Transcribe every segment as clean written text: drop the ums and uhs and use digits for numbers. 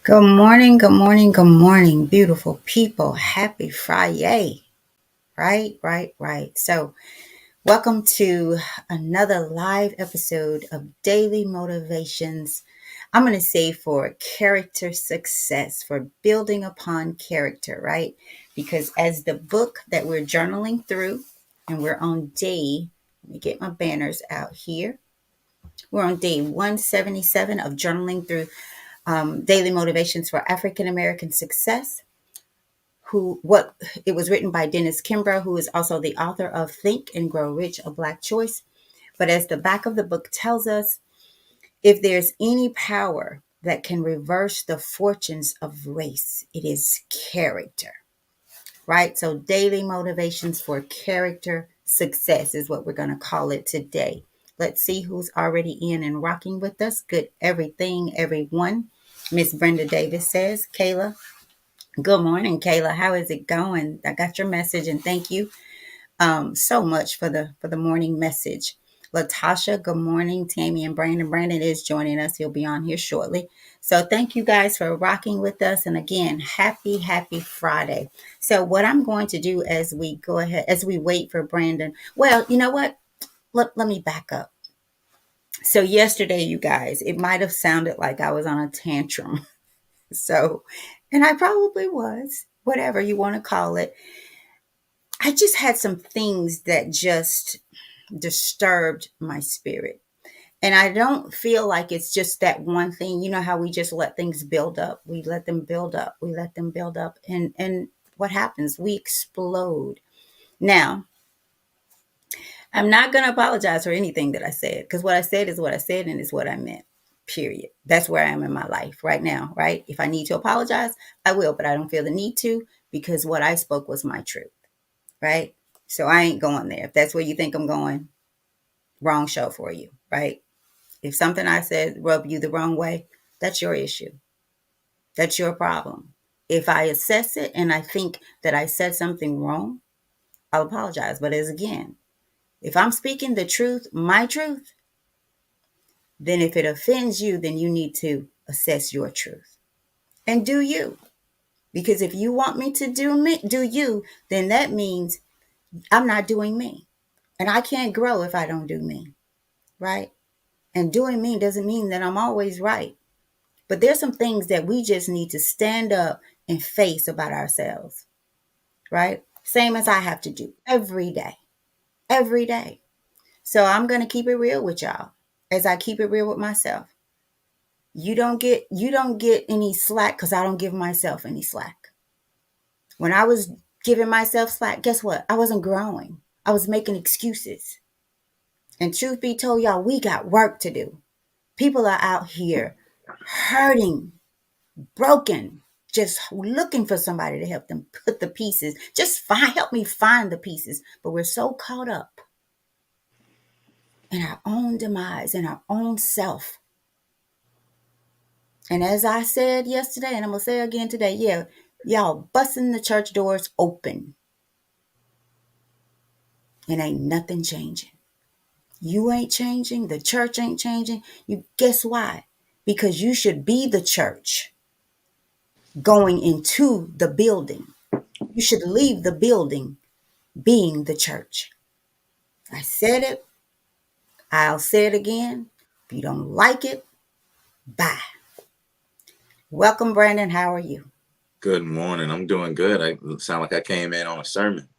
Good morning, good morning, good morning, beautiful people. Happy Friday. Right. So, welcome to another live episode of Daily Motivations. I'm going to say for character success, for building upon character, right? Because as the book that we're journaling through, and we're on let me get my banners out here. We're on day 177 of journaling through Daily Motivations for African American Success. It was written by Dennis Kimbro, who is also the author of Think and Grow Rich, a Black Choice. But as the back of the book tells us, if there's any power that can reverse the fortunes of race, it is character, right? So daily motivations for character success is what we're going to call it today. Let's see who's already in and rocking with us. Good everything, everyone. Miss Brenda Davis says, Kayla. Good morning, Kayla. How is it going? I got your message and thank you so much for the morning message. Latasha, good morning. Tammy and Brandon. Brandon is joining us. He'll be on here shortly. So thank you guys for rocking with us. And again, happy Friday. So what I'm going to do as we go ahead, as we wait for Brandon, well, you know what? Let me back up. So yesterday, you guys, it might have sounded like I was on a tantrum. So, and I probably was, whatever you want to call it. I just had some things that just disturbed my spirit. And I don't feel like it's just that one thing. You know how we just let things build up. We let them build up. We let them build up. And what happens? We explode. Now, I'm not going to apologize for anything that I said because what I said is what I said and it's what I meant. Period. That's where I am in my life right now, right? If I need to apologize, I will, but I don't feel the need to because what I spoke was my truth, right? So I ain't going there. If that's where you think I'm going, wrong show for you, right? If something I said rubbed you the wrong way, that's your issue. That's your problem. If I assess it and I think that I said something wrong, I'll apologize. But as again, if I'm speaking the truth, my truth, then if it offends you, then you need to assess your truth and do you. Because if you want me to do you, then that means I'm not doing me. And I can't grow if I don't do me, right? And doing me doesn't mean that I'm always right. But there's some things that we just need to stand up and face about ourselves, right? Same as I have to do every day, every day. So I'm going to keep it real with y'all as I keep it real with myself. You don't get any slack because I don't give myself any slack. When I was giving myself slack, guess what? I wasn't growing. I was making excuses. And truth be told, y'all, we got work to do. People are out here hurting, broken, just looking for somebody to help them put the pieces. Help me find the pieces. But we're so caught up in our own demise, in our own self. And as I said yesterday, and I'm going to say again today, yeah, y'all busting the church doors open. And ain't nothing changing. You ain't changing. The church ain't changing. You guess why? Because you should be the church going into the building. You should leave the building being the church. I said it. I'll say it again. If you don't like it, bye. Welcome, Brandon. How are you? Good morning. I'm doing good. I sound like I came in on a sermon.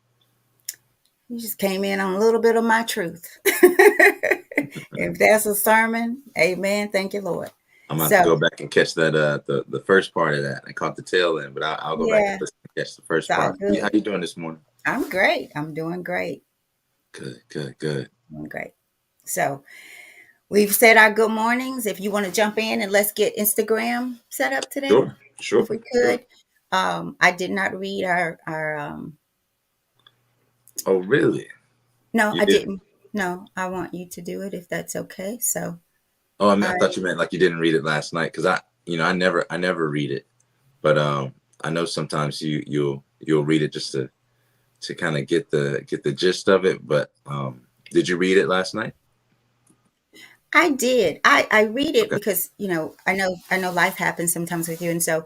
You just came in on a little bit of my truth. If that's a sermon, amen. Thank you, Lord. I'm gonna have to So, go back and catch that the first part of that. I caught the tail end, but I'll go back and yeah, listen and catch the it's first all part. How good. you doing this morning? I'm great. I'm doing great. Good. Doing great. So, we've said our good mornings. If you want to jump in and let's get Instagram set up today, Sure. if we could. I did not read our Oh, really? no, You I didn't? didn't. No, I want you to do it if that's okay. So Oh, I I thought you meant like you didn't read it last night because I never read it, but I know sometimes you'll read it just to kind of get the gist of it. But did you read it last night? I did. I read it Okay. because I know life happens sometimes with you, and so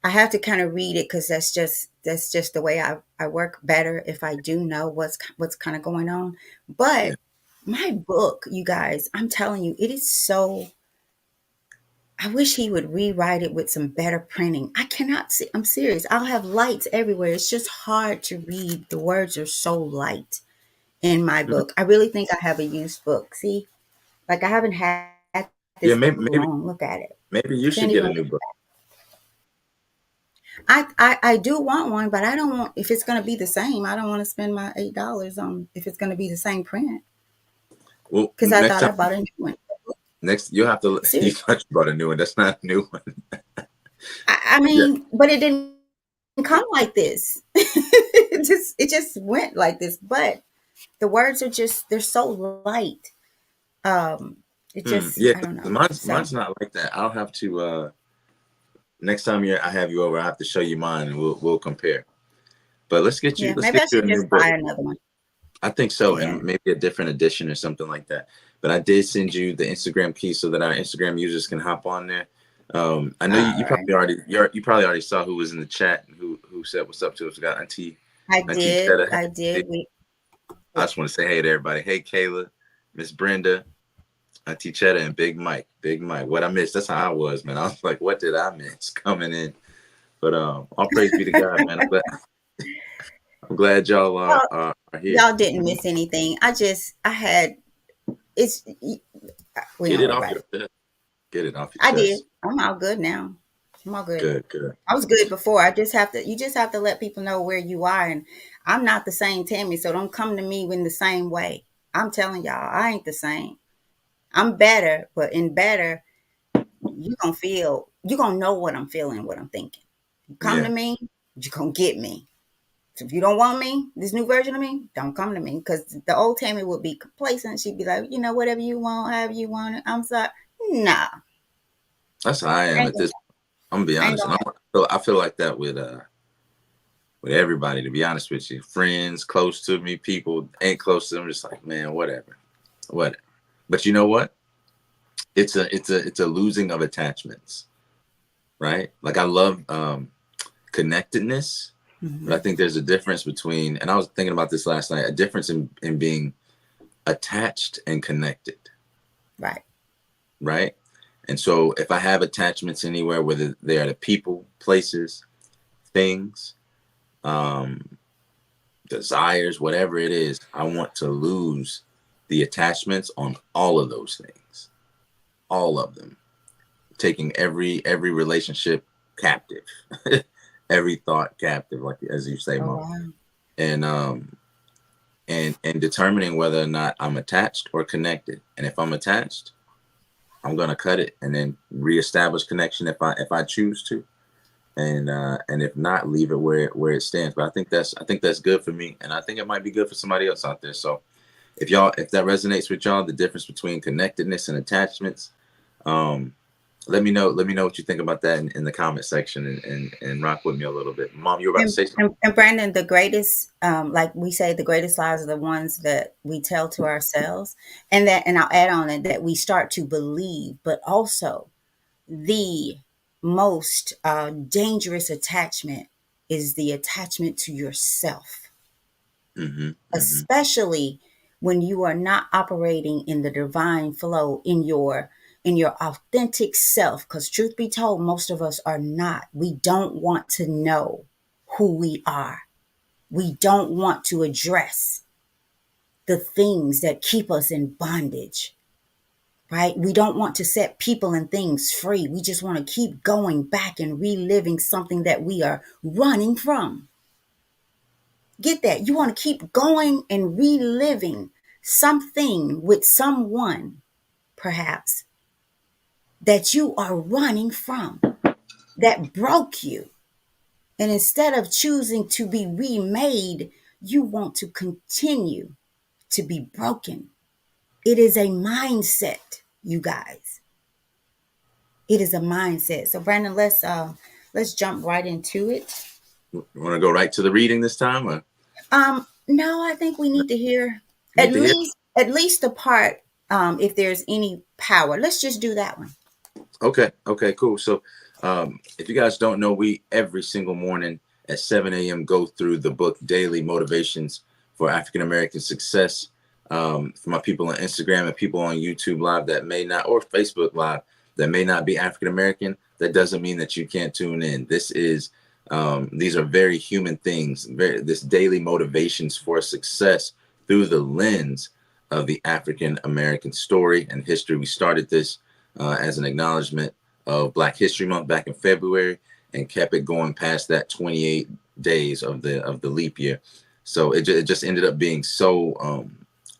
I have to kind of read it because that's just the way I work better if I do know what's kind of going on. Yeah. But my book, you guys, I'm telling you, it is so. I wish he would rewrite it with some better printing. I cannot see. I'm serious. I'll have lights everywhere. It's just hard to read. The words are so light in my Mhm. book. I really think I have a used book. See, like I haven't had this book Yeah. long. Maybe, Look at it. maybe Can't you even should read get a it. new book. I do want one, but I don't want if it's going to be the same. I don't want to spend my $8 on if it's going to be the same print Well, because I thought I bought a new one. next you'll have to. You Seriously, thought you bought a new one. That's not a new one. I Yeah. mean, but it didn't come like this. it just went like this. But the words are just they're so light. Um, it just Yeah. I don't 'Cause know. mine's So not like that. I'll have to. Next time I have you over, I have to show you mine, and we'll compare. But yeah, let's maybe get I you a should new just buy book. another one. I think so, Yeah. and maybe a different edition or something like that. But I did send you the Instagram key so that our Instagram users can hop on there. I know All right. you probably already saw who was in the chat and who said what's up to us. We got I Auntie did. Cheddar. I did. I just want to say hey to everybody. Hey Kayla, Miss Brenda, Auntie Cheddar, and Big Mike. Big Mike. What I missed? That's how I was, man. I was like, what did I miss coming in? But all praise be to God, man. I'm glad y'all Well, are here. y'all didn't miss anything. I had it's we Get don't it worry off about your it. chest. Get it off your I did. chest. I'm all good now. I'm all good. Good, good. I was good before. You just have to let people know where you are. And I'm not the same Tammy, so don't come to me in the same way. I'm telling y'all, I ain't the same. I'm better, but in better, you gonna know what I'm feeling, what I'm thinking. You come to Yeah, me, you gonna get me. So if you don't want me, this new version of me, don't come to me. Because the old Tammy would be complacent. She'd be like, whatever you want, however you want it. I'm sorry. Nah. that's how I am Ain't at gonna, this. I'm gonna be ain't honest, and gonna I feel like that with everybody. To be honest with you, friends close to me, people ain't close to them. Just like man, whatever, whatever. But you know what? It's a losing of attachments, right? Like I love connectedness, but I Mhm. think there's a difference between. And I was thinking about this last night. A difference in being attached and connected, Right. right? And so if I have attachments anywhere, whether they are to people, places, things, um, desires, whatever it is, I want to lose the attachments on all of those things, all of them, taking every relationship captive, every thought captive, like as you say, Oh, Mom, wow. and and determining whether or not I'm attached or connected. And if I'm attached, I'm gonna cut it and then reestablish connection if I choose to, and if not, leave it where it stands. But I think that's good for me, and I think it might be good for somebody else out there. So if that resonates with y'all, the difference between connectedness and attachments, um, let me know what you think about that in the comment section and rock with me a little bit. Mom, you were about to And, say something. and Brandon, the greatest, like we say, the greatest lies are the ones that we tell to ourselves, and I'll add on it that we start to believe, but also the most dangerous attachment is the attachment to yourself, Mm-hmm, mm-hmm, especially when you are not operating in the divine flow in your authentic self, because truth be told, most of us are not. We don't want to know who we are. We don't want to address the things that keep us in bondage, right? We don't want to set people and things free. We just want to keep going back and reliving something that we are running from. Get that? You want to keep going and reliving something with someone, perhaps, that you are running from, that broke you. And instead of choosing to be remade, you want to continue to be broken. It is a mindset, you guys. It is a mindset. So Brandon, let's jump right into it. You want to go right to the reading this time, or No, I think we need to hear need to hear? at least the part. if there's any power. Let's just do that one. Okay. Okay. Cool. So, if you guys don't know, we every single morning at 7 a.m. go through the book Daily Motivations for African American Success. For my people on Instagram and people on YouTube Live that may not, or Facebook Live that may not be African American, that doesn't mean that you can't tune in. These are very human things. This daily motivations for success through the lens of the African American story and history. We started this as an acknowledgement of Black History Month back in February, and kept it going past that 28 days of the leap year. So it just ended up being so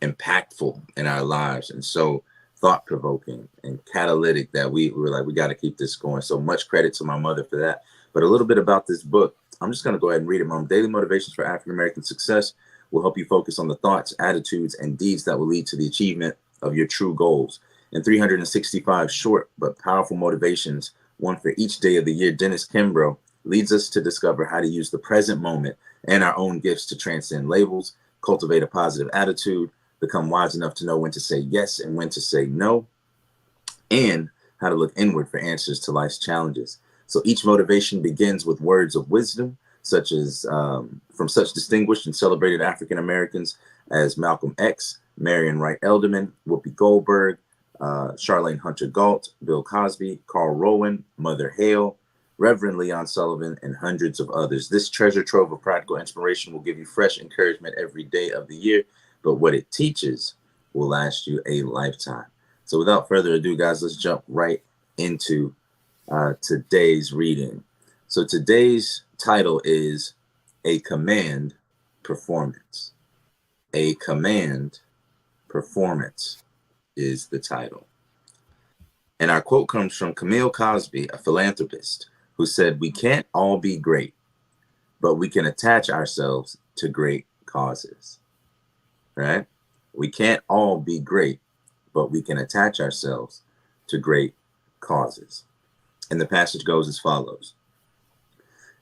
impactful in our lives and so thought provoking and catalytic that we were like, we got to keep this going. So much credit to my mother for that. But a little bit about this book. I'm just going to go ahead and read it, Mom. Daily Motivations for African American Success will help you focus on the thoughts, attitudes, and deeds that will lead to the achievement of your true goals. In 365 short but powerful motivations, one for each day of the year, Dennis Kimbro leads us to discover how to use the present moment and our own gifts to transcend labels, cultivate a positive attitude, become wise enough to know when to say yes and when to say no, and how to look inward for answers to life's challenges. So each motivation begins with words of wisdom, such as from such distinguished and celebrated African Americans as Malcolm X, Marion Wright Elderman, Whoopi Goldberg, Charlene Hunter Galt, Bill Cosby, Carl Rowan, Mother Hale, Reverend Leon Sullivan, and hundreds of others. This treasure trove of practical inspiration will give you fresh encouragement every day of the year, but what it teaches will last you a lifetime. So without further ado, guys, let's jump right into today's reading. So today's title is A Command Performance. A Command Performance is the title. And our quote comes from Camille Cosby, a philanthropist, who said, "We can't all be great, but we can attach ourselves to great causes." Right? We can't all be great, but we can attach ourselves to great causes. And the passage goes as follows.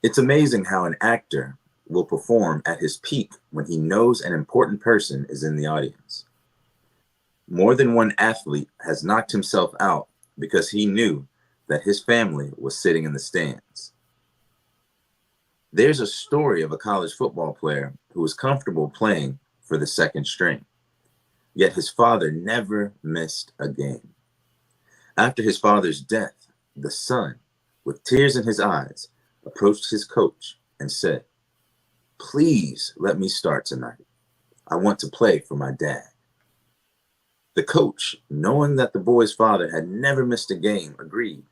It's amazing how an actor will perform at his peak when he knows an important person is in the audience. More than one athlete has knocked himself out because he knew that his family was sitting in the stands. There's a story of a college football player who was comfortable playing for the second string, yet his father never missed a game. After his father's death, the son, with tears in his eyes, approached his coach and said, "Please let me start tonight. I want to play for my dad." The coach, knowing that the boy's father had never missed a game, agreed.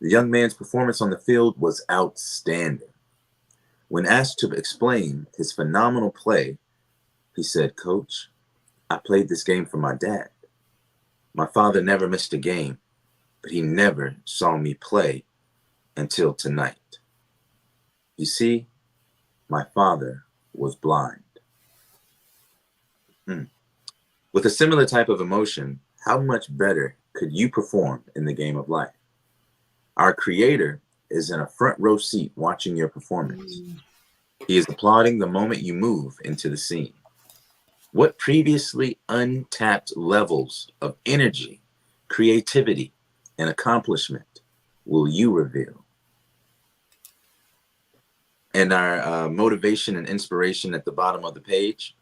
The young man's performance on the field was outstanding. When asked to explain his phenomenal play, he said, "Coach, I played this game for my dad. My father never missed a game, but he never saw me play until tonight. You see, my father was blind." Hmm. With a similar type of emotion, how much better could you perform in the game of life? Our Creator is in a front row seat watching your performance. He is applauding the moment you move into the scene. What previously untapped levels of energy, creativity, and accomplishment will you reveal? And our motivation and inspiration at the bottom of the page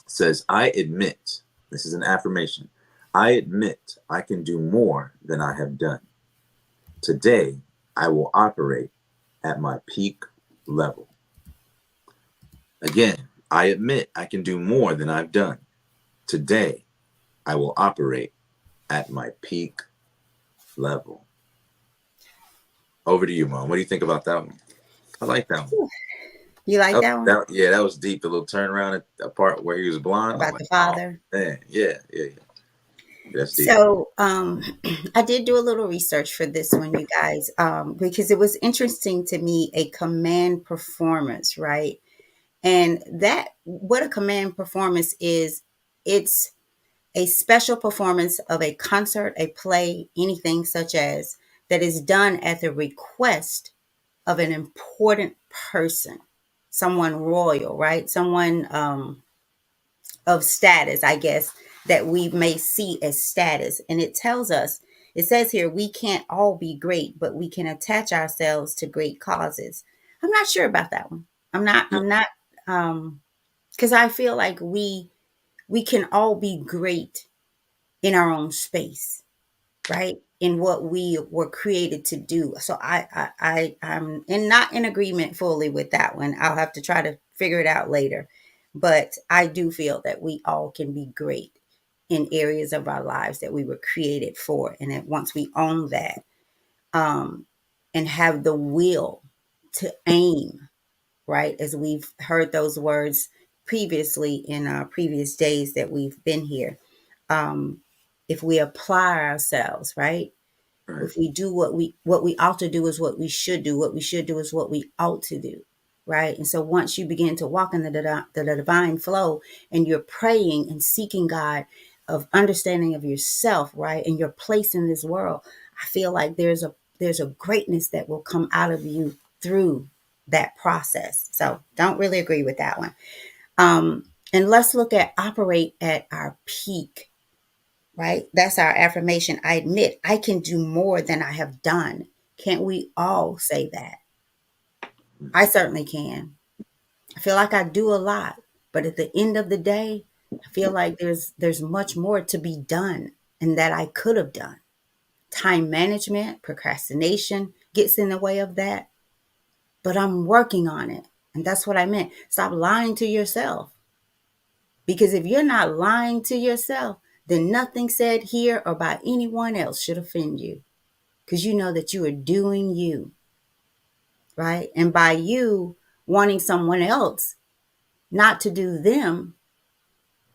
says, "I admit," this is an affirmation, "I admit I can do more than I have done. Today, I will operate at my peak level." Again, I admit I can do more than I've done. Today, I will operate at my peak level. Over to you, Mom. What do you think about that one? I like that one. You like that one Yeah, that was deep. The little turnaround at the part where he was blind. I'm about like, the oh father? man, yeah. That's deep. So, I did do a little research for this one, you guys, because it was interesting to me, a command performance, right? And that what a command performance is, it's a special performance of a concert, a play, anything such as that is done at the request of an important person, someone royal, right? Someone of status, I guess, that we may see as status. And it tells us, it says here, we can't all be great, but we can attach ourselves to great causes. I'm not sure about that one. Yeah. I'm not, because I feel like we can all be great in our own space, right? In what we were created to do. So I'm not in agreement fully with that one. I'll have to try to figure it out later. But I do feel that we all can be great in areas of our lives that we were created for. And that once we own that, um, and have the will to aim, right? As we've heard those words previously in our previous days that we've been here. Um, if we apply ourselves, right? Right. If we do what we ought to do is what we should do. What we should do is what we ought to do, right? And so once you begin to walk in the divine flow, and you're praying and seeking God of understanding of yourself, right, and your place in this world, I feel like there's a greatness that will come out of you through that process. So don't really agree with that one. And let's look at operate at our peak, right? That's our affirmation. I admit I can do more than I have done. Can't we all say that? I certainly can. I feel like I do a lot, but at the end of the day, I feel like there's much more to be done and that I could have done. Time management, procrastination gets in the way of that, but I'm working on it. And that's what I meant. Stop lying to yourself. Because if you're not lying to yourself, then nothing said here or by anyone else should offend you, because you know that you are doing you, right? And by you wanting someone else not to do them,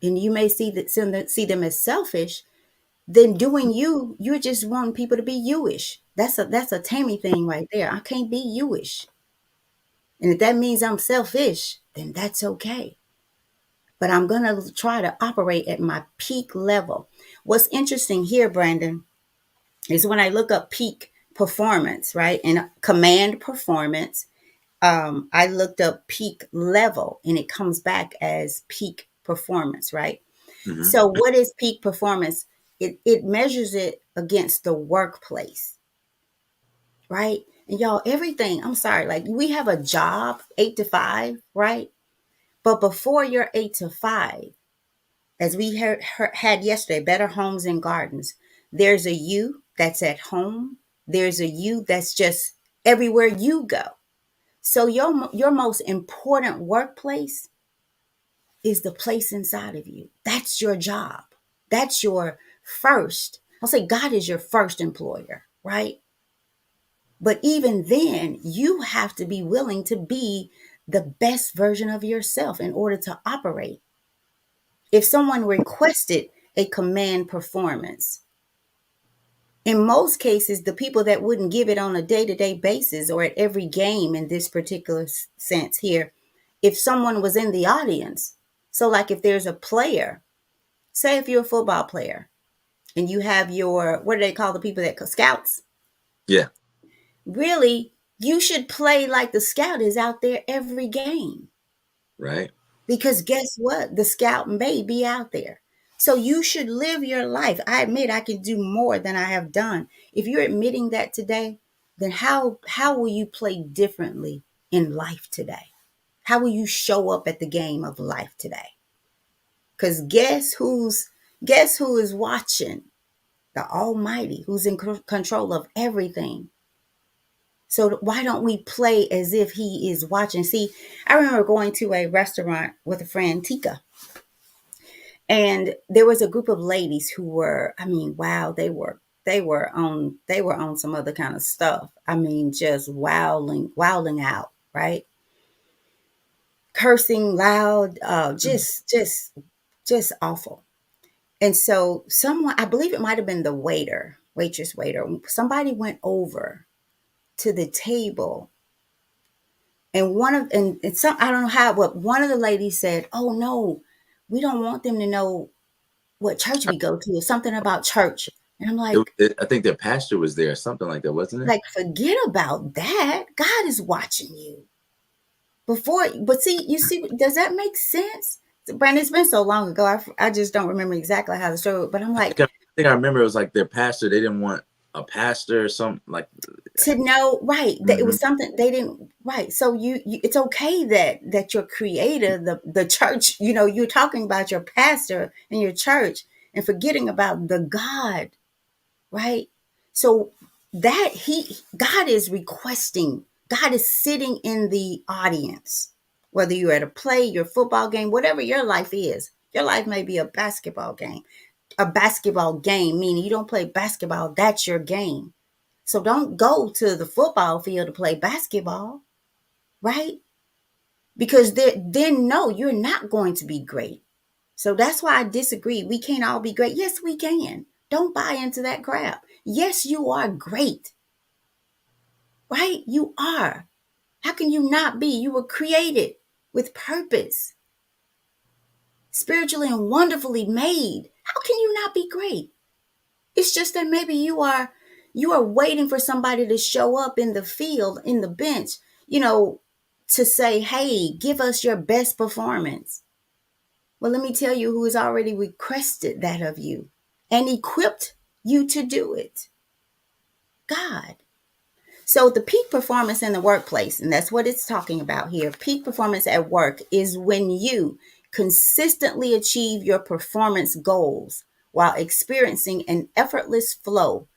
and you may see them as selfish, then doing you, you're just wanting people to be you-ish. That's a Tammy thing right there. I can't be you-ish. And if that means I'm selfish, then that's okay. But I'm gonna try to operate at my peak level. What's interesting here, Brandon, is when I look up peak performance, right? And command performance, I looked up peak level and it comes back as peak performance, right? Mm-hmm. So, what is peak performance? It measures it against the workplace, right? And y'all, everything, I'm sorry, like we have a job, 8 to 5, right? But before your 8 to 5, as we had yesterday, Better Homes and Gardens, there's a you that's at home, there's a you that's just everywhere you go. So your most important workplace is the place inside of you. That's your job. That's your first. I'll say God is your first employer, right? But even then, you have to be willing to be the best version of yourself in order to operate. If someone requested a command performance, in most cases, the people that wouldn't give it on a day to day basis or at every game in this particular sense here, if someone was in the audience, so like if there's a player, say if you're a football player and you have your, what do they call the people that scouts? Yeah. Really, you should play like the scout is out there every game. Right. Because guess what? The scout may be out there. So you should live your life. I admit I can do more than I have done. If you're admitting that today, then how will you play differently in life today? How will you show up at the game of life today? Because guess who is watching? The Almighty, who's in control of everything. So why don't we play as if He is watching? See, I remember going to a restaurant with a friend, Tika, and there was a group of ladies who were, I mean, wow, they were on some other kind of stuff. I mean, just wilding out, right? Cursing loud, just awful. And so someone, I believe it might have been the waitress, somebody went over to the table, and some, I don't know how, but one of the ladies said, "Oh no, we don't want them to know what church we go to," or something about church. And I'm I think their pastor was there, something like that, wasn't it? like, forget about that. God is watching you. But see, does that make sense? Brandon, it's been so long ago. I just don't remember exactly how the story went, but I'm like, I think I remember it was like their pastor. They didn't want a pastor or something like. to know, right, that it Hmm. was something they didn't, right. So you it's okay that your creator, the church, you're talking about your pastor and your church and forgetting about the God, right? So that God is requesting, God is sitting in the audience, whether you're at a play, your football game, whatever your life is. Your life may be a basketball game. A basketball game, meaning you don't play basketball, that's your game. So don't go to the football field to play basketball, right? Because then no, you're not going to be great. So that's why I disagree. We can't all be great. Yes, we can. Don't buy into that crap. Yes, you are great, right? You are. How can you not be? You were created with purpose, spiritually and wonderfully made. How can you not be great? It's just that maybe you are waiting for somebody to show up in the field, in the bench, you know, to say, "Hey, give us your best performance." Well, let me tell you who has already requested that of you and equipped you to do it. God. So the peak performance in the workplace, and that's what it's talking about here. Peak performance at work is when you consistently achieve your performance goals while experiencing an effortless flow.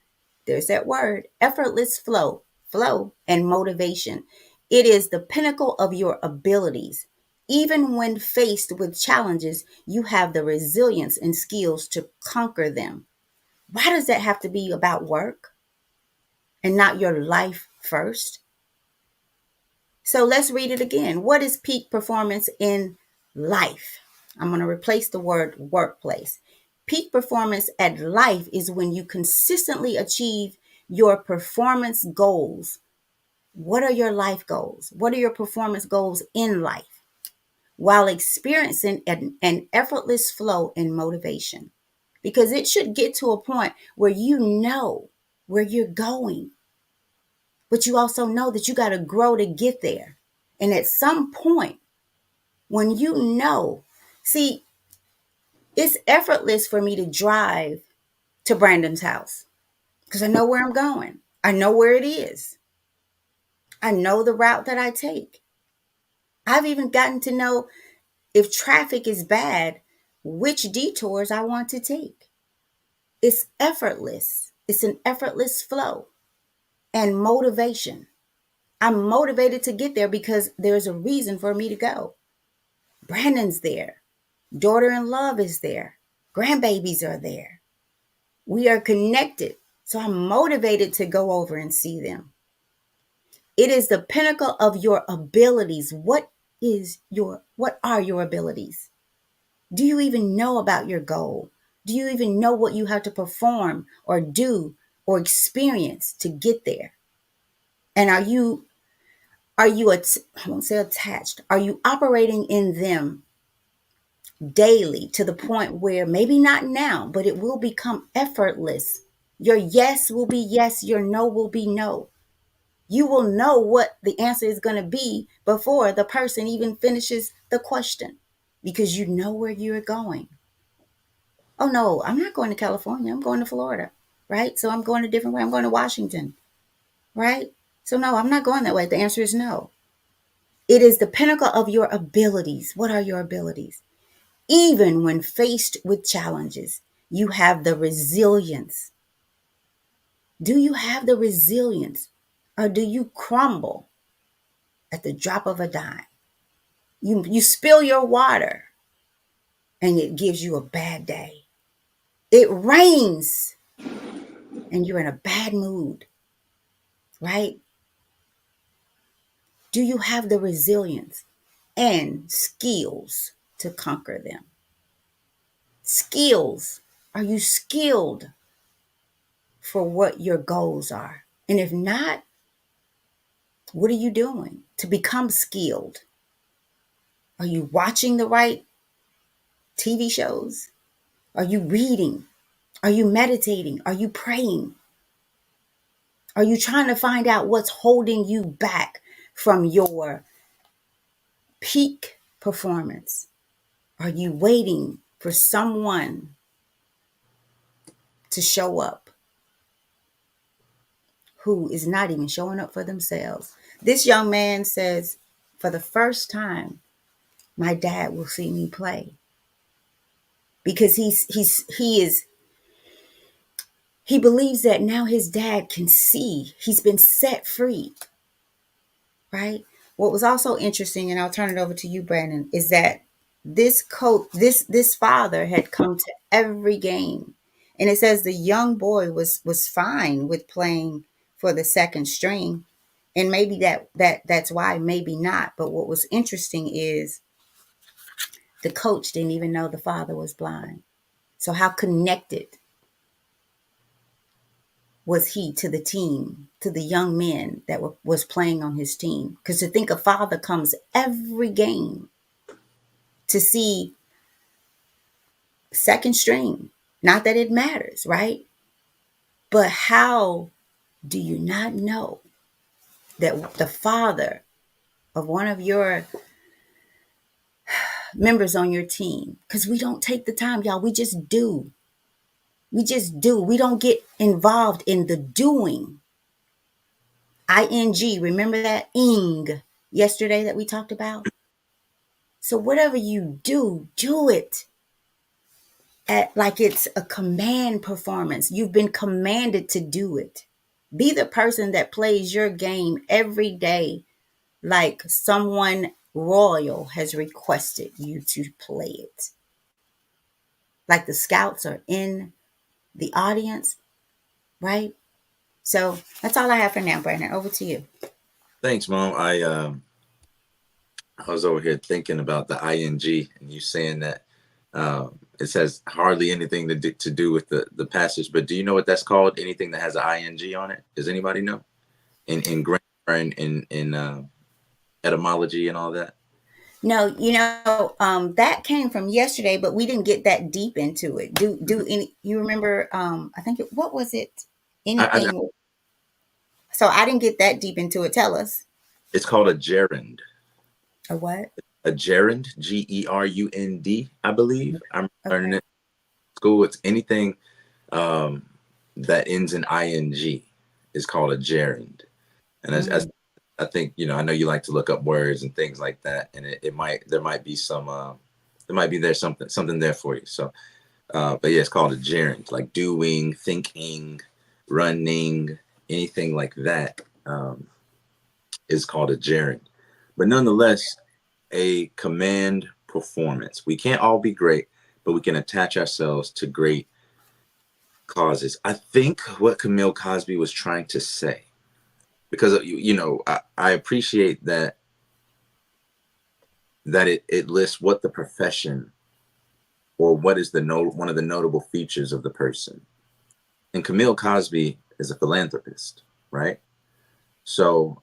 There's that word, effortless flow and motivation. It is the pinnacle of your abilities. Even when faced with challenges, you have the resilience and skills to conquer them. Why does that have to be about work and not your life first? So let's read it again. What is peak performance in life? I'm going to replace the word workplace. Peak performance at life is when you consistently achieve your performance goals. What are your life goals? What are your performance goals in life? While experiencing an effortless flow and motivation. Because it should get to a point where you know where you're going, but you also know that you got to grow to get there. And at some point, when you know, see, it's effortless for me to drive to Brandon's house because I know where I'm going. I know where it is. I know the route that I take. I've even gotten to know if traffic is bad, which detours I want to take. It's effortless. It's an effortless flow and motivation. I'm motivated to get there because there's a reason for me to go. Brandon's there. Daughter in love is there. Grandbabies are there. We are connected. So I'm motivated to go over and see them. It is the pinnacle of your abilities. What are your abilities? Do you even know about your goal? Do you even know what you have to perform or do or experience to get there? And I won't say attached. Are you operating in them daily to the point where maybe not now, but it will become effortless? Your yes will be yes, your no will be no. You will know what the answer is going to be before the person even finishes the question because you know where you're going. Oh no, I'm not going to California. I'm going to Florida, right? So I'm going a different way. I'm going to Washington, right? So no, I'm not going that way. The answer is no. It is the pinnacle of your abilities. What are your abilities? Even when faced with challenges, you have the resilience. Do you have the resilience or do you crumble at the drop of a dime? You spill your water and it gives you a bad day. It rains and you're in a bad mood, right? Do you have the resilience and skills to conquer them? Skills. Are you skilled for what your goals are? And if not, what are you doing to become skilled? Are you watching the right TV shows? Are you reading? Are you meditating? Are you praying? Are you trying to find out what's holding you back from your peak performance? Are you waiting for someone to show up who is not even showing up for themselves? This young man says, for the first time, my dad will see me play, because he believes that now his dad can see. He's been set free, right? What was also interesting, and I'll turn it over to you, Brandon, is that this coach, this father had come to every game. And it says the young boy was fine with playing for the second string. And maybe that's why, maybe not. But what was interesting is the coach didn't even know the father was blind. So how connected was he to the team, to the young men that was playing on his team? Because to think a father comes every game to see second string, not that it matters, right? But how do you not know that the father of one of your members on your team? Because we don't take the time, y'all. We just do. We just do. We don't get involved in the doing. ING, remember that ing yesterday that we talked about? So whatever you do it at like it's a command performance. You've been commanded to do it. Be the person that plays your game every day like someone royal has requested you to play it. Like the scouts are in the audience, right? So that's all I have for now, Brandon. Over to you. Thanks, Mom. I was over here thinking about the ing, and you saying that it says hardly anything to do with the passage. But do you know what that's called? Anything that has an ing on it? Does anybody know? In grammar and in etymology and all that. No, that came from yesterday, but we didn't get that deep into it. Do any you remember? I think what was it? I, Anything? So I didn't get that deep into it. Tell us. it's called a gerund. A what? A gerund, GERUND, I believe. I'm learning it Okay. in school. It's anything um, that ends in ing is called a gerund. And as Mm. I think, I know you like to look up words and things like that, and there might be some there's something there for you. So, but yeah, it's called a gerund, like doing, thinking, running, anything like that is called a gerund. But nonetheless, a command performance. We can't all be great, but we can attach ourselves to great causes. I think what Camille Cosby was trying to say, because I appreciate that it lists what the profession or what is one of the notable features of the person. And Camille Cosby is a philanthropist, right? So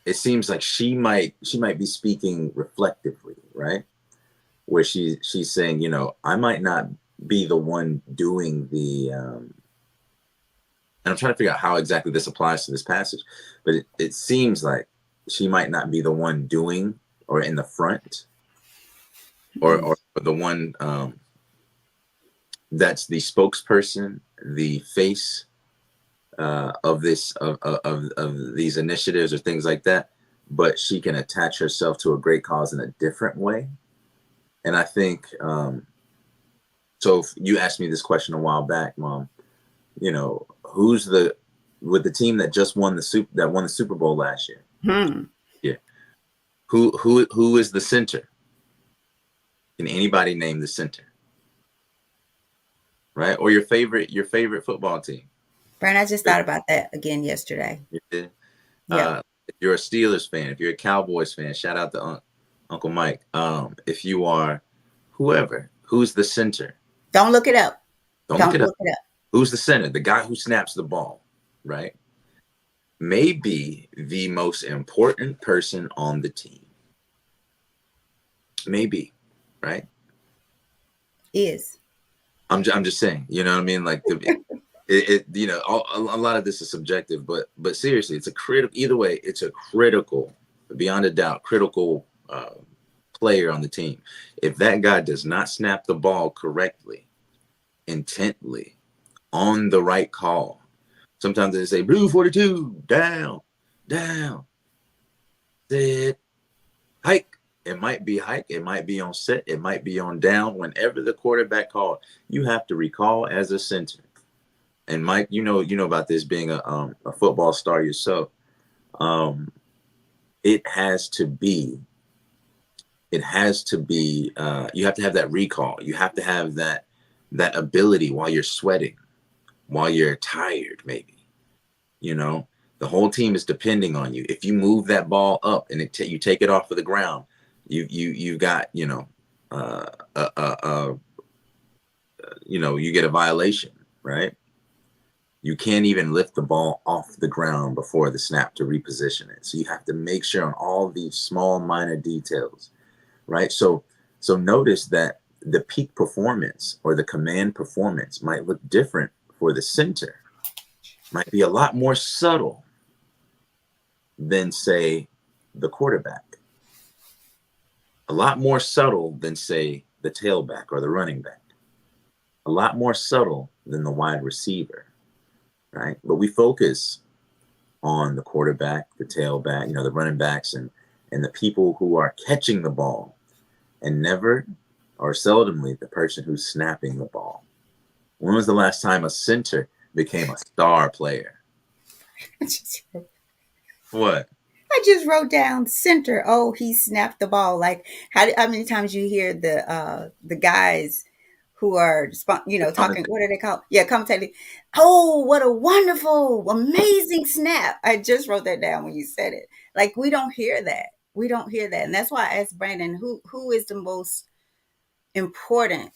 it seems like she might be speaking reflectively, right? Where she's saying, I might not be the one doing and I'm trying to figure out how exactly this applies to this passage, but it seems like she might not be the one doing or in the front or the one that's the spokesperson, the face of these initiatives or things like that, but she can attach herself to a great cause in a different way. And I think so. If you asked me this question a while back, Mom, who's with the team that just won the Super Bowl last year? Hmm. Yeah, who is the center? Can anybody name the center? Right, or your favorite football team? Brandon, I just thought about that again yesterday. Yeah. Yep. If you're a Steelers fan, if you're a Cowboys fan, shout out to Uncle Mike. If you are whoever, who's the center? Don't look it up. Don't look Don't it up. look it up. Who's the center? The guy who snaps the ball, right? May be the most important person on the team. Maybe, right? Is. I'm just saying, you know what I mean? Like a lot of this is subjective, but seriously, it's a critical. Either way, it's a critical, beyond a doubt, critical player on the team. If that guy does not snap the ball correctly, intently, on the right call, sometimes they say blue 42, down, down, sit, hike. It might be hike, it might be on set, it might be on down. Whenever the quarterback called, you have to recall as a center. And Mike, you know about this being a football star yourself. Um, it has to be you have to have that recall. You have to have that ability while you're sweating, while you're tired, maybe. You know, the whole team is depending on you. If you move that ball up and you take it off of the ground, you got uh, uh, uh, uh, you get a violation, right? You can't even lift the ball off the ground before the snap to reposition it. So you have to make sure on all these small minor details, right? So notice that the peak performance or the command performance might look different for the center, might be a lot more subtle than, say, the quarterback, a lot more subtle than, say, the tailback or the running back, a lot more subtle than the wide receiver, right? But we focus on the quarterback, the tailback, the running backs, and the people who are catching the ball, and never or seldomly the person who's snapping the ball. When was the last time a center became a star player? What? I just wrote down center. Oh, he snapped the ball. Like how many times you hear the guys who are talking? What are they called? Yeah, commentating. Oh, what a wonderful, amazing snap! I just wrote that down when you said it. Like we don't hear that. We don't hear that, and that's why I asked Brandon who is the most important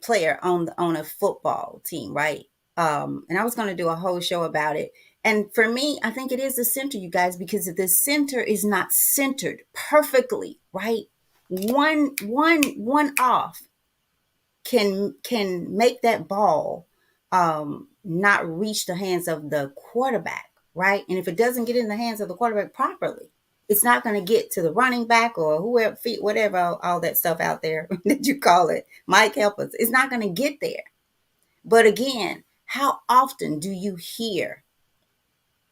player on a football team, right? And I was going to do a whole show about it. And for me, I think it is the center, you guys, because the center is not centered perfectly, right? One off can make that ball not reach the hands of the quarterback, right? And if it doesn't get in the hands of the quarterback properly, it's not going to get to the running back or whoever feet, whatever, all that stuff out there that you call it. Mike, help us. It's not going to get there. But again, how often do you hear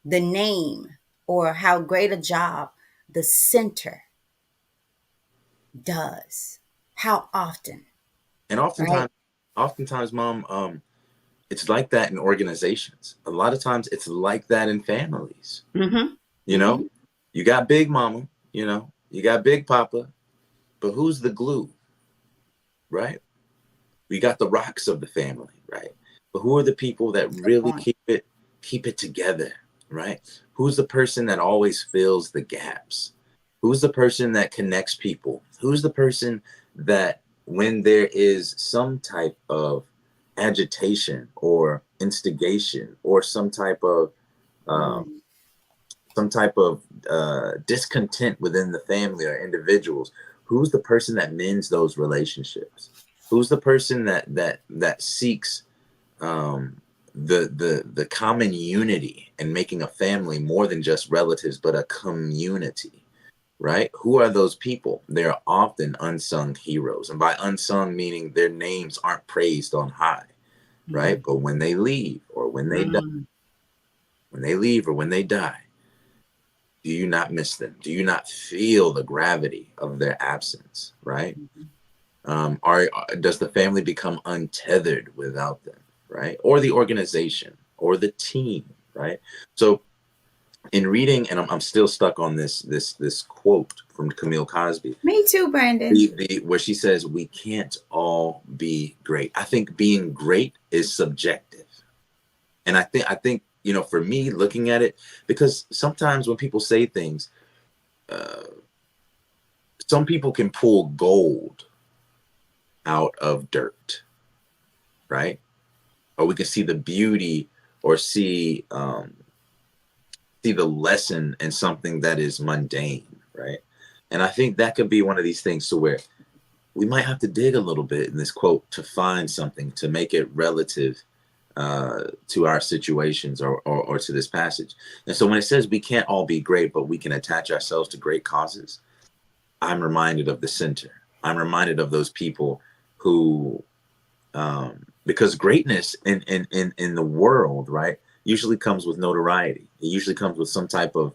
the name or how great a job the center does? How often, And right? oftentimes, Mom, it's like that in organizations. A lot of times, it's like that in families. Mm-hmm. You know, Mm-hmm. you got Big Mama, you got Big Papa, but who's the glue, right? We got the rocks of the family, right? But who are the people that Good really point. keep it together, right? Who's the person that always fills the gaps? Who's the person that connects people? Who's the person that when there is some type of agitation or instigation or um, Mm. some type of discontent within the family or individuals, who's the person that mends those relationships? Who's the person that seeks um, the common unity and making a family more than just relatives, but a community? Right? Who are those people? They're often unsung heroes, and by unsung meaning their names aren't praised on high, right? Mm. But when they leave, or Mm. when they die, do you not miss them? Do you not feel the gravity of their absence? Right? Does the family become untethered without them? Right? Or the organization, or the team? Right? So in reading, and I'm still stuck on this quote from Camille Cosby, Me too, Brandon. where she says we can't all be great. I think being great is subjective, and I think for me looking at it, because sometimes when people say things, uh, some people can pull gold out of dirt, right? Or we can see the beauty, or see the lesson in something that is mundane, right? And I think that could be one of these things to where we might have to dig a little bit in this quote to find something to make it relative to our situations, or to this passage. And so when it says we can't all be great, but we can attach ourselves to great causes, I'm reminded of the center. I'm reminded of those people who, because greatness in the world, right, usually comes with notoriety. It usually comes with some type of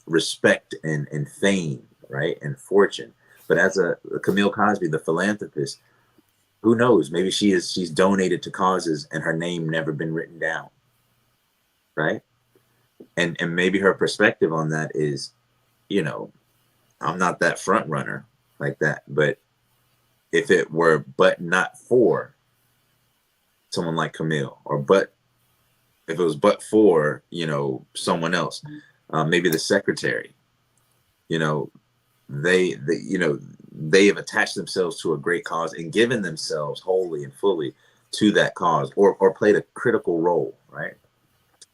respect and fame, right, and fortune. But as a Camille Cosby, the philanthropist, who knows? Maybe she's donated to causes and her name never been written down, right? And maybe her perspective on that is, you know, I'm not that front runner like that, but if it were but not for someone like Camille, or but if it was but for, someone else, maybe the secretary, you know, they have attached themselves to a great cause and given themselves wholly and fully to that cause, or played a critical role, right?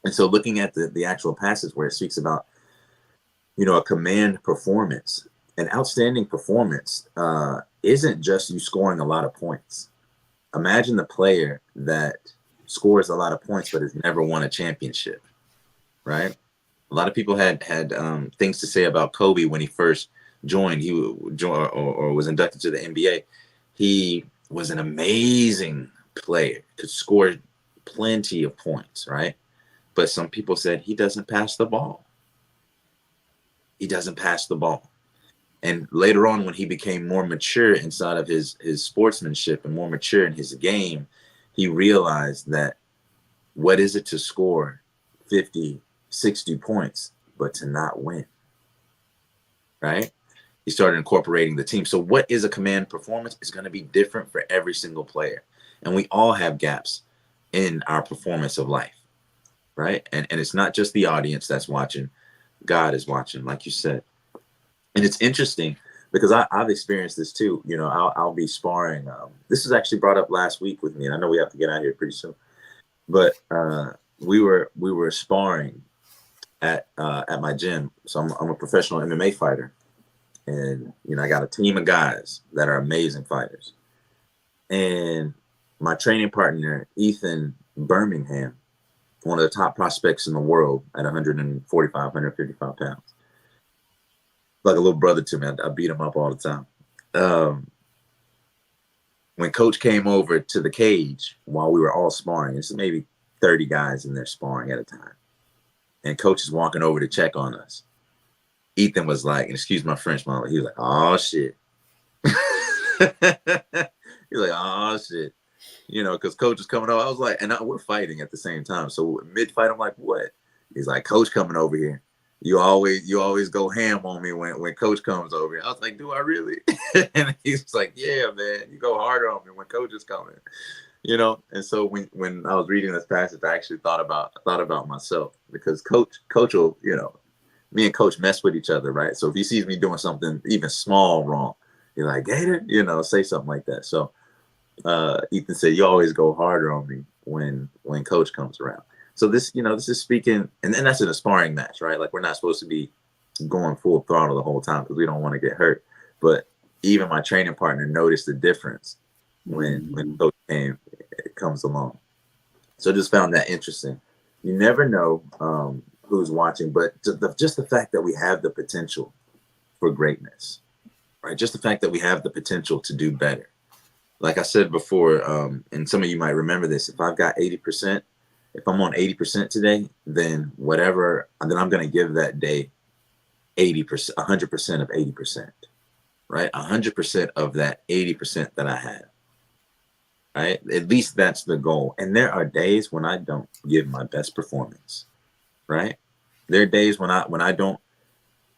And so looking at the actual passage where it speaks about, a command performance, an outstanding performance isn't just you scoring a lot of points. Imagine the player that scores a lot of points but has never won a championship, right? A lot of people had things to say about Kobe when he first joined. He or was inducted to the NBA. He was an amazing player, could score plenty of points, right? But some people said he doesn't pass the ball. He doesn't pass the ball. And later on, when he became more mature inside of his sportsmanship and more mature in his game, he realized that what is it to score 50, 60 points, but to not win, right? He started incorporating the team. So what is a command performance? It's going to be different for every single player. And we all have gaps in our performance of life, right? And it's not just the audience that's watching. God is watching, like you said. And it's interesting because I've experienced this too. I'll be sparring. This was actually brought up last week with me, and I know we have to get out of here pretty soon. But we were sparring at my gym. So I'm a professional MMA fighter, and I got a team of guys that are amazing fighters. And my training partner, Ethan Birmingham, one of the top prospects in the world at 145, 155 pounds, like a little brother to me. I beat him up all the time. When coach came over to the cage while we were all sparring, it's maybe 30 guys in there sparring at a time, and coach is walking over to check on us. Ethan was like, and excuse my French, mom, he was like, oh shit. He's like, oh shit. Because coach is coming over. I was like, and we're fighting at the same time. So mid fight, I'm like, what? He's like, coach coming over here. You always go ham on me when coach comes over here. I was like, do I really? And he's like, yeah, man, you go harder on me when coach is coming. And so when I was reading this passage, I actually thought about myself, because coach will, me and coach mess with each other, right? So if he sees me doing something even small wrong, he's like, Gator, say something like that. So Ethan said, you always go harder on me when coach comes around. So this is speaking, and then that's an sparring match, right? Like, we're not supposed to be going full throttle the whole time because we don't want to get hurt. But even my training partner noticed the difference when coach comes along. So just found that interesting. You never know who's watching, but just the fact that we have the potential for greatness, right? Just the fact that we have the potential to do better. Like I said before, and some of you might remember this, if I've got 80%, if I'm on 80% today, then then I'm going to give that day 80%, 100% of 80%, right? 100% of that 80% that I have, right? At least that's the goal. And there are days when I don't give my best performance, right? There are days when I don't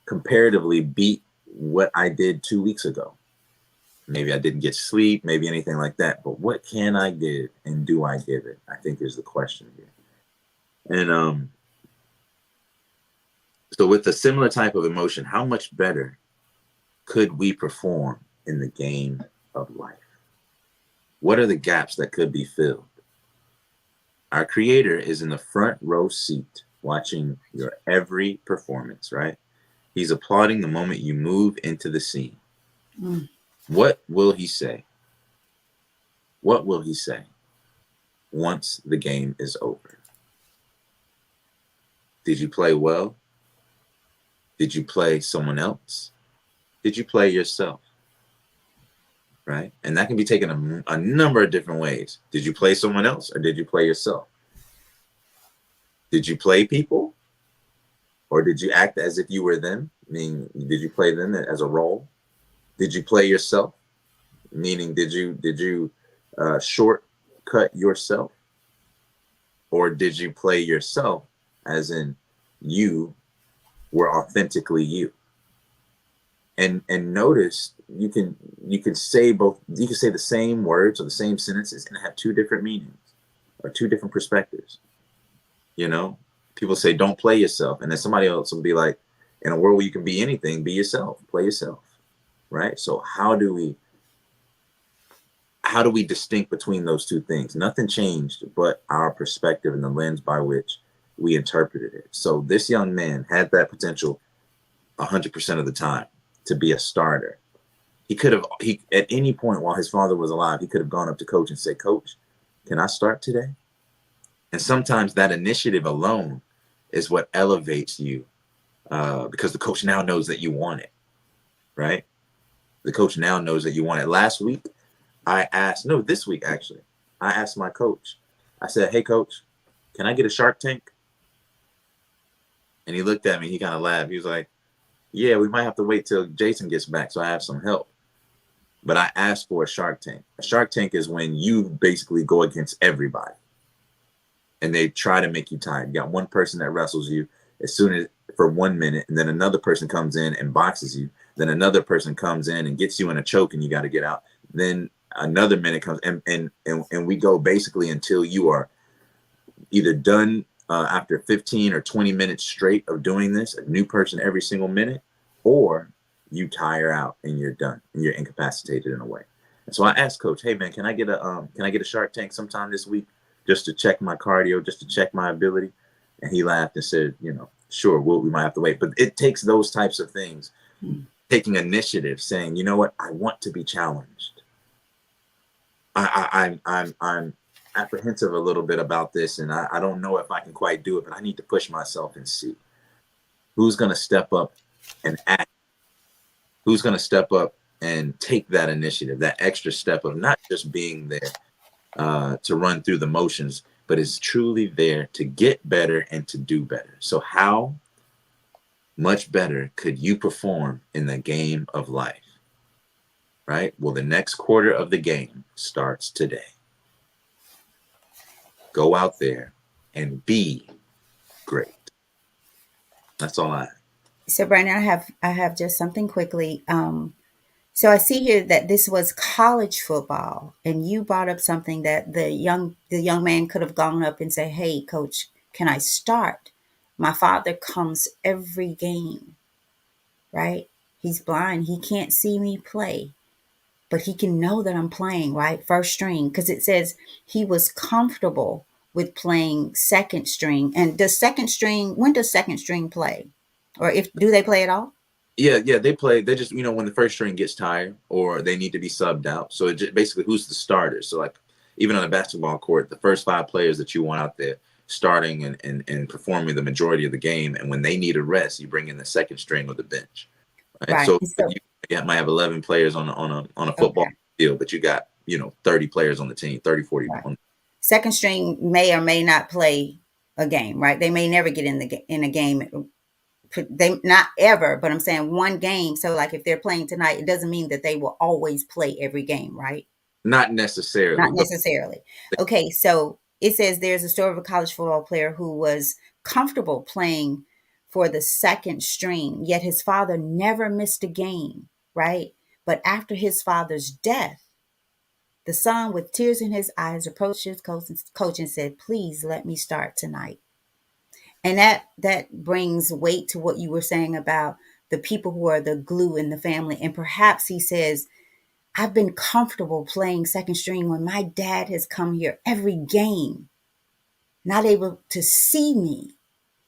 comparatively beat what I did 2 weeks ago. Maybe I didn't get sleep, maybe anything like that. But what can I give, and do I give it? I think is the question here. And so with a similar type of emotion, how much better could we perform in the game of life? What are the gaps that could be filled? Our Creator is in the front row seat watching your every performance, right? He's applauding the moment you move into the scene. Mm. What will he say? What will he say once the game is over? Did you play well? Did you play someone else? Did you play yourself? Right? And that can be taken a number of different ways. Did you play someone else or did you play yourself? Did you play people or did you act as if you were them? Meaning, did you play them as a role? Did you play yourself? Meaning, did you shortcut yourself, or did you play yourself as in you were authentically you? And notice you can say both. You can say the same words or the same sentences and have two different meanings or two different perspectives. You know, people say don't play yourself, and then somebody else will be like, in a world where you can be anything, be yourself, play yourself, right? So how do we distinct between those two things? Nothing changed but our perspective and the lens by which we interpreted it. So this young man had that potential 100% of the time to be a starter. He at any point while his father was alive, he could have gone up to coach and said, "Coach, can I start today?" And sometimes that initiative alone is what elevates you, because the coach now knows that you want it, right? The coach now knows that you want it. Last week, no, this week actually, I asked my coach, I said, "Hey, coach, can I get a Shark Tank?" And he looked at me, he kind of laughed. He was like, "Yeah, we might have to wait till Jason gets back so I have some help." But I asked for a Shark Tank. A Shark Tank is when you basically go against everybody and they try to make you tired. You got one person that wrestles you as soon as for 1 minute, and then another person comes in and boxes you. Then another person comes in and gets you in a choke, and you got to get out. Then another minute comes, and we go basically until you are either done after 15 or 20 minutes straight of doing this, a new person every single minute, or you tire out and you're done and you're incapacitated in a way. And so I asked coach, "Hey man, can I get a Shark Tank sometime this week just to check my cardio, just to check my ability?" And he laughed and said, "Sure, we might have to wait." But it takes those types of things, Hmm. taking initiative, saying, "You know what, I want to be challenged. I'm apprehensive a little bit about this, and I don't know if I can quite do it, but I need to push myself and see who's going to step up and act, who's going to step up and take that initiative, that extra step of not just being there to run through the motions, but is truly there to get better and to do better." So how much better could you perform in the game of life, right? Well, the next quarter of the game starts today. Go out there and be great. That's all I have. So Brandon, I have just something quickly. So I see here that this was college football, and you brought up something that the young man could have gone up and said, "Hey, coach, can I start? My father comes every game, right? He's blind, he can't see me play, but he can know that I'm playing, right? First string, because it says he was comfortable with playing second string. And does second string? When does second string play, or if do they play at all? Yeah, they play. They just when the first string gets tired or they need to be subbed out. So it just, basically, who's the starter? So like even on a basketball court, the first five players that you want out there starting and performing the majority of the game, and when they need a rest, you bring in the second string or the bench. Right. Right. So And like so, you might have 11 players on a football okay. field, but you got 30 players on the team, 30, 40 Right. on. Second string may or may not play a game, right? They may never get in a game. They not ever, but I'm saying one game. So like if they're playing tonight, it doesn't mean that they will always play every game, right? Not necessarily, Not but necessarily. Okay, so it says there's a story of a college football player who was comfortable playing for the second string, yet his father never missed a game, right? But after his father's death, the son, with tears in his eyes, approached his coach and said, "Please let me start tonight." And that brings weight to what you were saying about the people who are the glue in the family. And perhaps he says, "I've been comfortable playing second string when my dad has come here every game, not able to see me."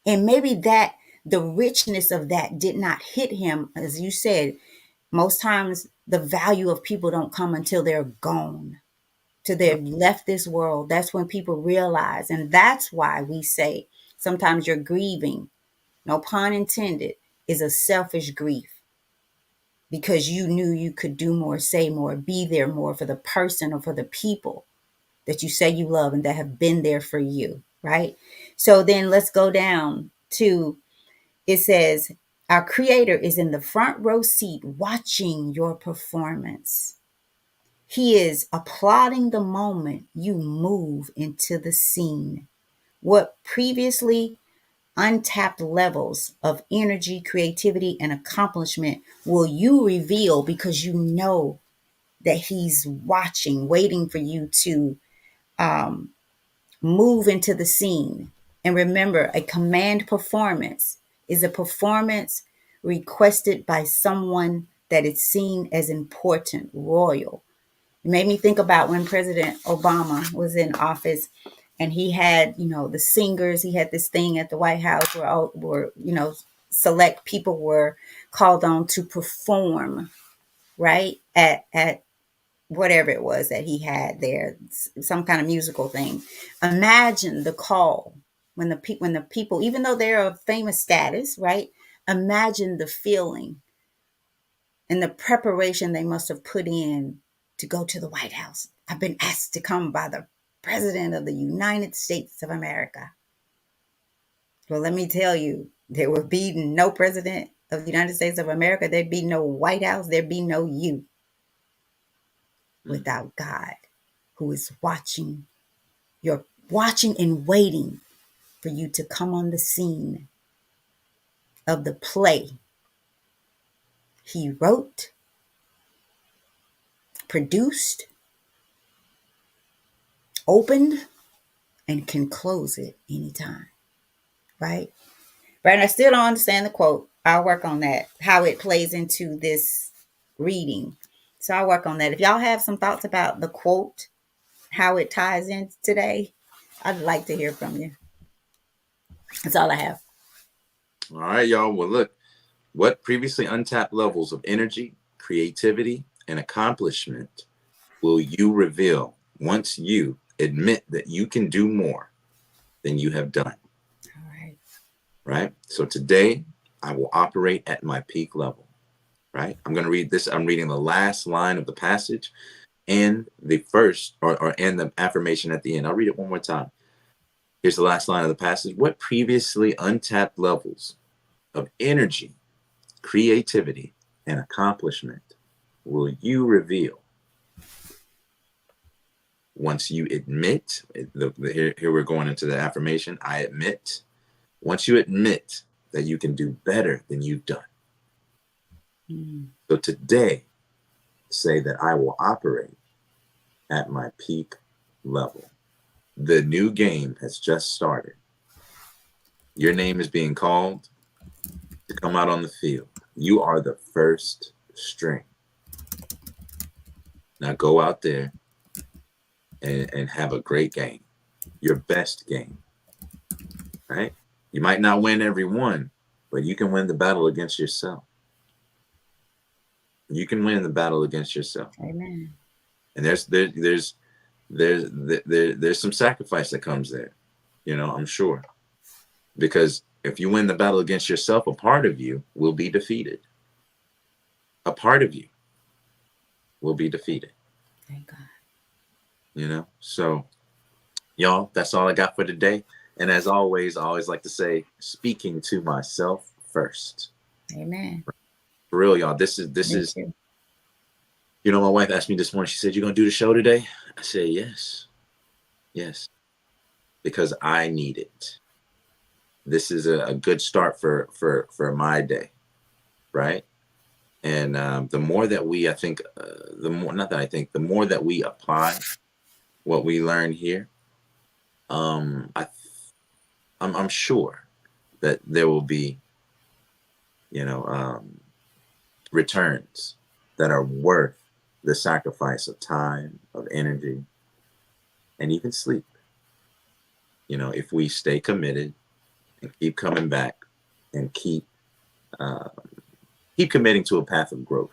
And maybe that the richness of that did not hit him. As you said, most times the value of people don't come until they're gone, till they've left this world. That's when people realize. And that's why we say sometimes you're grieving, no pun intended, is a selfish grief because you knew you could do more, say more, be there more for the person or for the people that you say you love and that have been there for you, right? So then let's go down to, it says, our creator is in the front row seat watching your performance. He is applauding the moment you move into the scene. What previously untapped levels of energy, creativity, and accomplishment will you reveal because you know that he's watching, waiting for you to move into the scene. And remember, a command performance is a performance requested by someone that is seen as important, royal. It made me think about when President Obama was in office and he had, the singers, he had this thing at the White House where all were, select people were called on to perform, right? At whatever it was that he had there, some kind of musical thing. Imagine the call when the people, even though they're of famous status, right? Imagine the feeling and the preparation they must have put in to go to the White House. I've been asked to come by the President of the United States of America. Well, let me tell you, there would be no President of the United States of America. There'd be no White House. There'd be no you without God, who is watching. You're watching and waiting for you to come on the scene of the play he wrote, produced, opened, and can close it anytime, right? Right. I still don't understand the quote. I'll work on that, how it plays into this reading. So I'll work on that. If y'all have some thoughts about the quote, how it ties in today, I'd like to hear from you. That's all I have. All right, y'all. Well, look, what previously untapped levels of energy, creativity, and accomplishment will you reveal once you admit that you can do more than you have done? All right. Right? So today, I will operate at my peak level. Right? I'm going to read this. I'm reading the last line of the passage and the first or and the affirmation at the end. I'll read it one more time. Here's the last line of the passage. What previously untapped levels of energy, creativity, and accomplishment will you reveal once you admit? Here we're going into the affirmation. I admit. Once you admit that you can do better than you've done. So today, say that I will operate at my peak level. The new game has just started. Your name is being called to come out on the field. You are the first string. Now go out there and have a great game, your best game, right? You might not win every one, but you can win the battle against yourself. You can win the battle against yourself. Amen. And there's some sacrifice that comes there, I'm sure. Because if you win the battle against yourself, a part of you will be defeated. A part of you will be defeated. Thank God. So y'all, that's all I got for today. And as always, I always like to say, speaking to myself first. Amen. For real, y'all, this Me is, too. my wife asked me this morning, she said, "You gonna do the show today?" I said, yes. Yes. Because I need it. This is a good start for my day. Right. And the more that we, I think, the more, not that I think, the more that we apply what we learn here, I'm sure that there will be, returns that are worth the sacrifice of time, of energy, and even sleep. If we stay committed and keep coming back and uh, keep committing to a path of growth.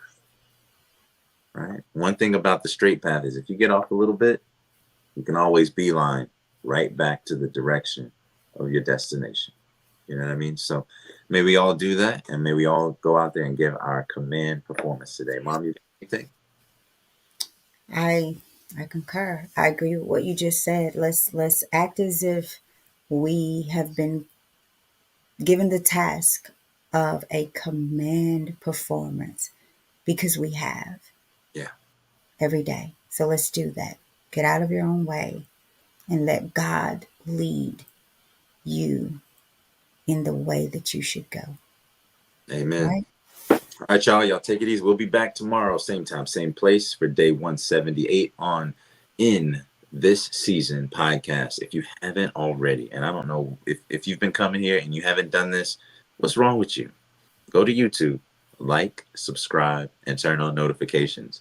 Right. One thing about the straight path is if you get off a little bit, you can always beeline right back to the direction of your destination. You know what I mean? So may we all do that, and may we all go out there and give our command performance today. Mom, you got anything? I I concur. I agree with what you just said. Let's act as if we have been given the task of a command performance because we have Yeah. every day. So let's do that. Get out of your own way and let God lead you in the way that you should go. Amen. Right? All right, y'all. Y'all take it easy. We'll be back tomorrow, same time, same place for day 178 on In This Season podcast. If you haven't already, and I don't know if you've been coming here and you haven't done this, what's wrong with you? Go to YouTube, like, subscribe, and turn on notifications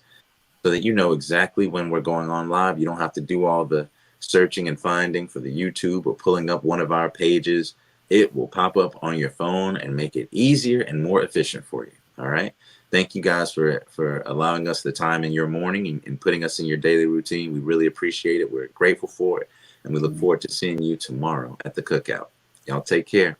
so that you know exactly when we're going on live. You don't have to do all the searching and finding for the YouTube or pulling up one of our pages. It will pop up on your phone and make it easier and more efficient for you. All right. Thank you guys for allowing us the time in your morning and putting us in your daily routine. We really appreciate it. We're grateful for it. And we look Amen. forward to seeing you tomorrow at the cookout. Y'all take care.